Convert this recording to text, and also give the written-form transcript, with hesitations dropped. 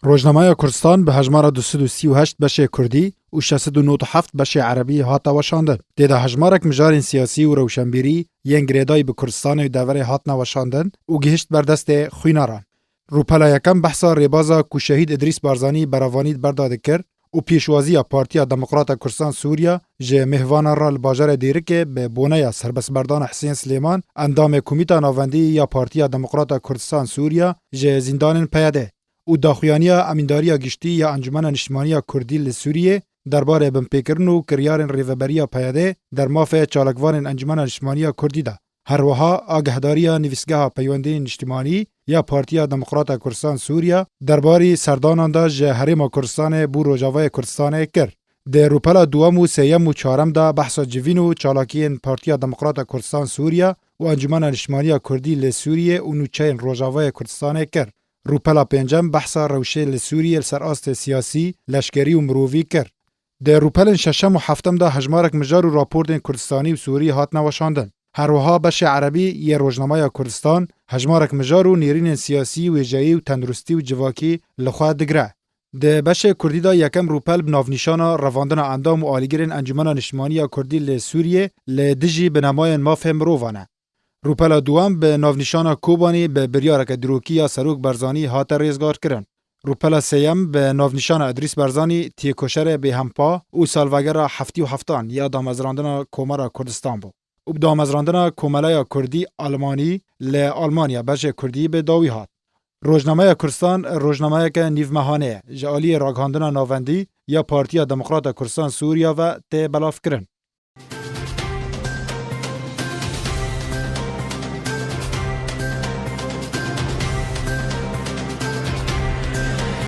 روزنامه کردستان به هجمار 238 بشه کردی و 697 بشه عربی هاتا وشاندن. دیده هجمارک مجارین سیاسی و روشنبیری ین گریدای به کردستان و دوره هاتنا وشاندن و گهشت بر دست خویناران. روپلا یکم بحثا ریبازا کو شهید ادریس بارزانی براوانید برداده کرد و پیشوازی پارتیا دموکرات کردستان سوریا جه مهوانا را لباجر دیرکه به بونه سربس بردان حسین سلیمان اندام کمیتا ناوندی یا پارتیا دموکرات کردستان سوریا جه زندان پیاده و داخویانیا امینداریا گشتی یا انجمن نشتمانی کردی لسوریه درباره بمپیکرن و کریارن ریوبریا پیاده در مافه چالکوان انجمن نشتمانی کردی ده. هر وها آگهداریا نویسگاه پیوندی نشتمانی یا پارتیا دموکرات کردستان سوریا درباره سردانان دا جه حریم کردستان بو روجاوای کردستان کرد. در روپلا دوام و سیم و چهارم دا بحث جوین و چالاکین پارتیا دموکرات کردستان سوریا و انجمن نشتمانی کردی لسوریه و نوچین روجاوای کردستان کرد. روپلا پنجم بحثا روشه لسوریه سرآست سیاسی، لشکری و مرووی کرد. در روپلن ششم و هفتم دا هجمارک مجار و راپورتین کردستانی و سوری هات نوشاندن. هر وها بشه عربی یه روزنامه کردستان هجمارک مجار و نیرین سیاسی و جایی و تندرستی و جواکی لخواه دگره. ده بشه کردی دا یکم روپل بناونیشانا رواندن اندام و آلیگرین انجمن نشمانی کردی لسوریه لدجی بنماین مافهم رووانه. روپلا دوام به ناونیشانا کوبانی به بریارک دروکی یا سروک برزانی هات ریزگار کرن. روپلا سیم به ناونیشانا ادریس برزانی تیکوشر به همپا و سالوگر هفتی و هفتان یا دامزراندن کومارا کردستان بو. و دامزراندن کوملای کردی آلمانی ل آلمانیا بشه کردی به داوی هات. روزنامه کردستان روزنامه که نیو مهانه جالی راگهاندن ناوندی یا پارتیا دموکرات کردستان سوریا و ته بلاف کرن.